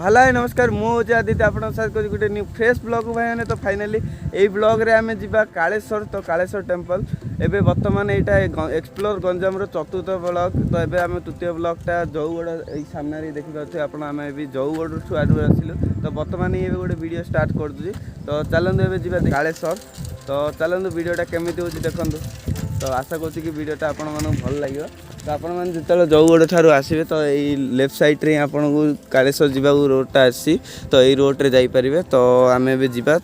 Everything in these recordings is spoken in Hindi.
हेलो नमस्कार मुझे आदित्य आपन साथ गोटे न्यू फ्रेश ब्लॉग भाई मैंने तो फाइनाली यही ब्लॉग रे आम जा कालेश्वर तो कालेश्वर टेम्पल एबे वर्तमान यहाँ एक्सप्लोर गंजाम चतुर्थ ब्लॉग तो एबे आम तृतीय ब्लॉगटा जौगड़ यही सामने देखी पारे आप जौगड़ ठुआरू आसिलु तो वर्तमान ये गोटे वीडियो स्टार्ट कर दूँ तो चलते एबे जा कालेश्वर तो चलते वीडियोटा केमी हो देखूँ तो आशा करुँच कि वीडियोटा आपण मानक भल लगे तो आपण मैंने जो जौगड़ ठारू आसबे तो यही लेफ्ट साइड रे आपन को कालेश्वर जावा रोडटा आसी तो यही रोड रे जाई परिबे तो आमे एबे जिबा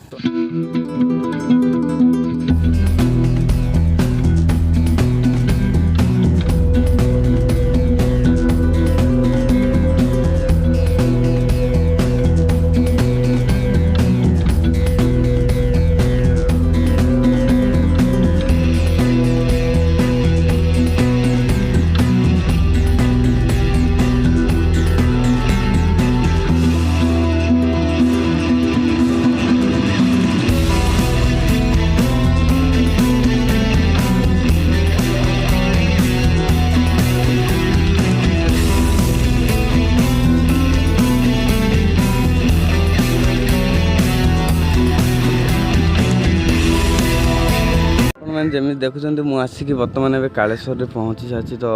जमी देखुं मुझे आसिक बर्तमान ए कालेश्वर में पहुँची सारी तो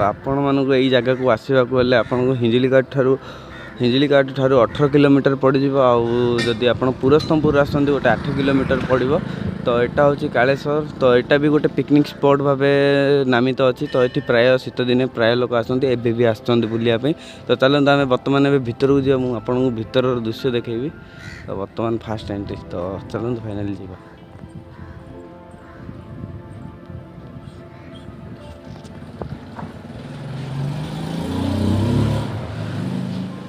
आपण मानक यही जगह को आसवाक हेल्ले आपन को हिंजिलीकाट ठारू 18 किलोमीटर पड़ जादी आप पुरस्तमपुर आसते गोटे 8 किलोमीटर पड़ो तो यहाँ हूँ कालेश्वर तो यहाँ भी गोटे पिकनिक स्पॉट भाव नामित अच्छी तो ये प्राय शीत दिन प्राय लोक आसते भी बुलायापी तो चलते आम बर्तमान भितर को जा मुझे आपको भितर दृश्य देखी तो बर्तमान फास्ट एंट्री तो चलते फाइनाली जा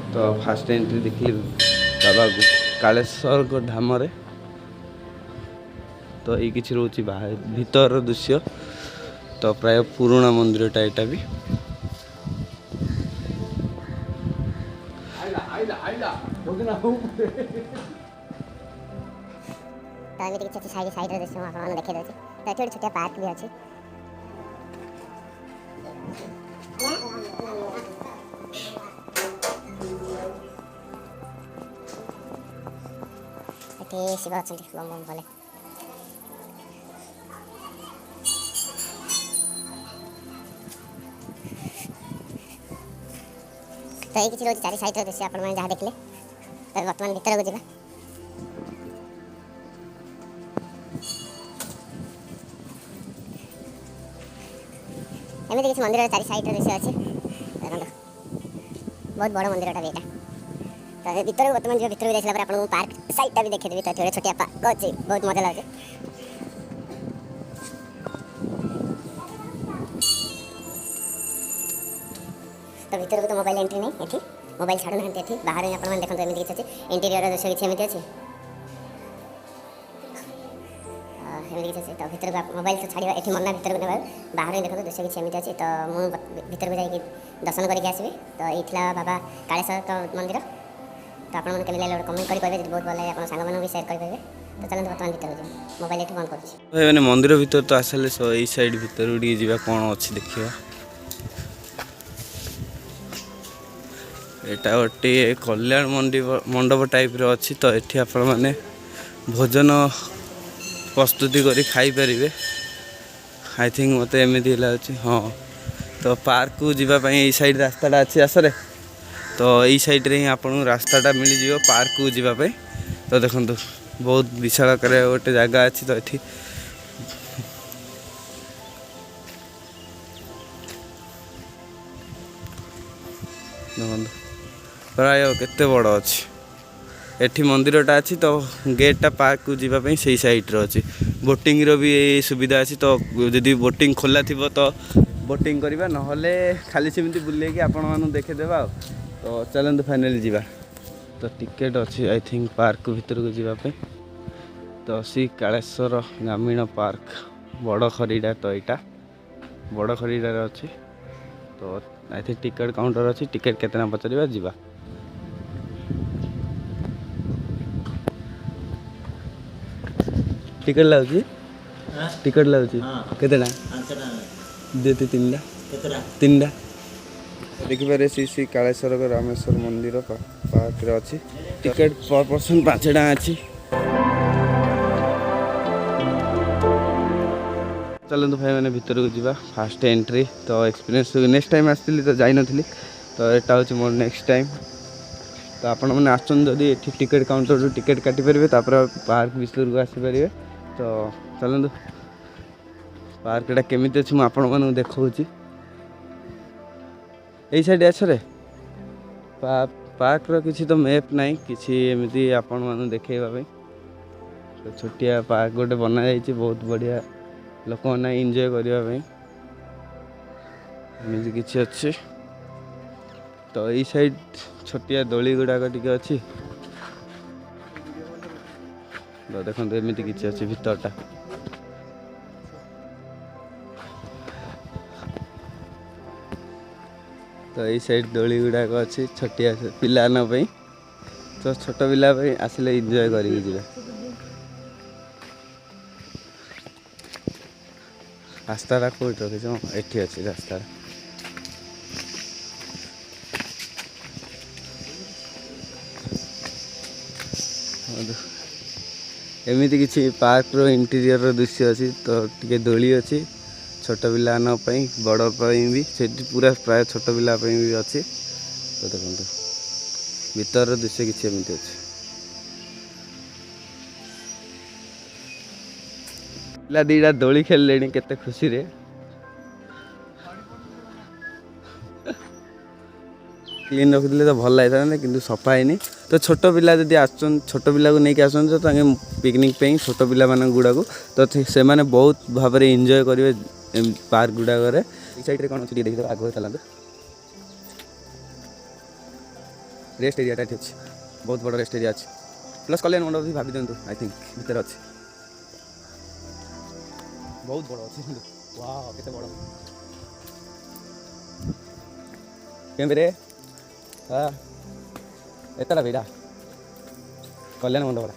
तो फास्ट एंट्री देखिए बाबा कालेश्वर को धाम रे तो ये किसी रोचे बाहर भीतर दृश्य तो प्राय पुराना मंदिरटा यहाँ भी साइड दृश्य देखा तो ये छोटा पार्क भी अच्छे शिव अच्छा बम बम बोले तो ये किसी रोज चारि साइड दृश्य आप जहाँ देखले तो बर्तमान भीतर को जावा एमती किसी मंदिर चारि साइड दृश्य अच्छे बहुत बड़ मंदिरटा भी यहाँ तो भीतर बर्तमान जो भीतर देखला आपको पार्क साइडटा भी देखी देवी तो थोड़े छोटिया पार्क अच्छे बहुत मजा लगे तो भीतर को तो मोबाइल एंट्री नहीं ये मोबाइल छाड़ू ना ये बाहर आप देखते एमती किसी अच्छे इंटीरियर दृश्य किसी एमती अच्छे एमती किसी तो भीतर को मोबाइल तो छाड़ा ये मना भीतर को बाहर देखते दृश्य किसी एमती अच्छे तो मुझे भीतर को जाकि दर्शन करके आसबि तो ये बाबा कालेश्वर मंदिर तो आप कमेंट करेंगे बहुत भल लगे आप सांग भी शेयर करेंगे तो चलते बर्तमान भीतर जाए मोबाइल ये बंद कर मंदिर भीतर तो आसले यही साइड भीतर जा कौन अच्छी देखा यहाँ गोटे कल्याण मंडप टाइप अच्छी तो ये आप भोजन प्रस्तुति करी खाई पारे आई थिंक मत एमती हाँ तो पार्क को जीवाई यही साइड रास्ताटा अच्छी आसरे तो यही साइड रे ही आपको रास्ताटा मिल जाव पार्क को जीवाई तो देखो बहुत विशाल गोटे जगह अच्छी तो ये देखो प्राय केते बड़ अच्छी एठी मंदिरटा अच्छी तो गेटटा पार्क को जीवाई से साइड रे अच्छी बोटिंग रो भी सुविधा अच्छी तो जदि बोटिंग खोला थी तो बोटिंग करवा ना खाली सेमती बुलेकी आपण देखेदेवा तो चलते फाइनाली जा तो टिकेट अच्छी आई थिंक पार्क भीतर को जीवाई तो श्री कालेश्वर ग्रामीण पार्क बड़ खरीटा तो यहाँ बड़ खरीटार अच्छी तो आई थिंक टिकेट काउंटर अच्छी टिकेट केतना पचार जा टिकेट लगुच टिकेट लगुच केतना देते तीन टा देखिपारे श्री कालेश्वर रामेश्वर मंदिर पार्क अच्छी टिकेट पर पर्सन 5 टଙ୍କା अच्छी। चलते भाई मैंने भीतर को जावा फास्ट एंट्री तो एक्सपीरियंस नेक्स्ट टाइम आसती तो जाई नथली तो यहाँ हूँ मोर नेक्स्ट टाइम तो आपण मैंने आदि टिकेट काउंटर टिकेट काटी पारे पार्क भीतर को आसीपारे तो चलते पार्कटा केमी अच्छी मुझे आपण मानक देखा यही साइड आसरे पार्क किसी तो मैप ना कि एमती आपण मानक देखा तो छोटिया पार्क गोटे बना जाइए बहुत बढ़िया लोक मैंने एंजॉय करने किसी अच्छे तो यही साइड छोटिया दोली गुड़ाक टी अच्छी तो देखो एमती किसी अच्छी भीतरटा तो यही साइड दोली गुड़ाक अच्छी छोटिया पिला तो छोट पिला आसिले एंजॉय करिक जी रास्ता कौट रखी ये अच्छी रास्ता एमती किसी पार्क रो इंटीरियर दृश्य अच्छी तो टे दोली अच्छी छोट पिला बड़ भी से पूरा प्राय छोट पिला भी अच्छी तो देखो भीतर दृश्य किसी एमती अच्छी पिला दीटा दोली खेल केते खुशी रे क्लीन रखिले तो भल लगी कि सफा है तो छोट पिला जब छोट पिला को लेकिन आस पिकनिक पे छोट पिला मान गुड़ा तो से मैंने बहुत भाव में एंजॉय करेंगे पार्क गुड़ाक साइड कौन अच्छी देखिए आगे चलते रेस्ट एरिया अच्छी बहुत बड़ा रेस्ट एरिया अच्छी प्लस कल्याण मंडप भी भाभी दिखाँ आई थिंक भीतर अच्छी बहुत बड़ा अच्छी वाह केते बड़ा केमरे हाँ एतला बेड़ा कल्याण मंडप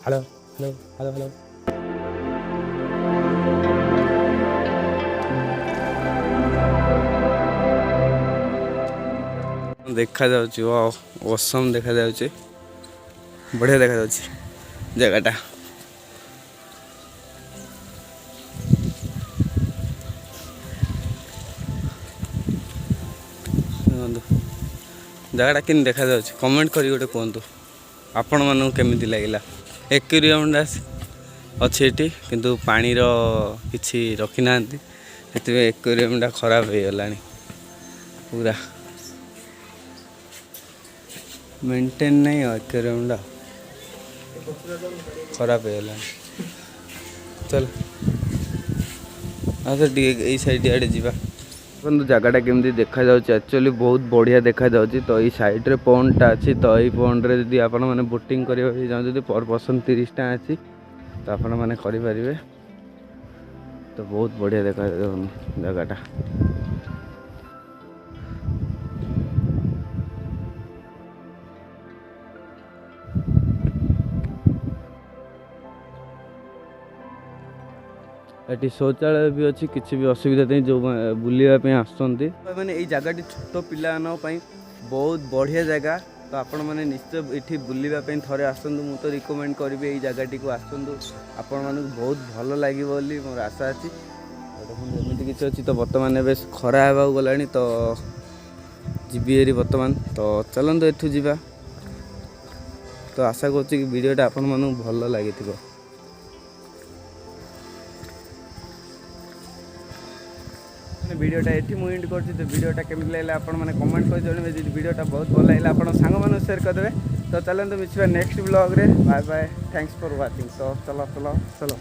हेलो हेलो हेलो हेलो देखा जाउची वाओ ऑसम देखा जाउची बढ़िया देखा जाउची जगहटा जगहटा कि देखा जाउची कमेंट करी गोटे कहतु आपण मानू केमिति लागिला एक्वेरियम अच्छी एटी किंतु पानी रो किछि रखी नांती सेते एक्वेरियमटा खराब हो गलानी पूरा मेंटेन नहीं एक्वेरियमटा खराब हो गलानी चल अच्छा ये साइड आड़े जीवा जगहटा केमती देखा एक्चुअली बहुत बढ़िया देखा तो ये साइड रे पॉन्डटा अच्छी तो ये पॉन्ड रे जदि आपण माने बोटिंग करबा चाहते पर पर्सन 30 टଙ୍କା अच्छी तो आपण माने करि परिबे तो बहुत बढ़िया देखा जगहटा ये शौचालय भी अच्छी किसी भी असुविधा नहीं जो बुलापी आसुँच मैंने ये जगह छोट पिला बहुत बढ़िया जगह तो आपण मैंने निश्चय ये बुलापी थे आसतु मुझे तो रिकमेंड करी यही जगह को आसतु आपण मानक बहुत भल लगे मोर आशा अच्छी देखते किसी अच्छी तो बर्तमान ए खरा होगा गला तो जीवी बर्तमान तो चलते एठू जावा तो आशा करुँच वीडियोटा आपण मानक भल लगी वीडियोटा ये मुझे एंड कर वीडियोटा केमी लगे आपण मैंने कमेंट कर जन वीडियोटा बहुत भल लगे आप सांग मान शेयर करदे तो चलते मिसिबा नेक्स्ट ब्लॉग रे bye bye thanks for watching तो चलो चलो चलो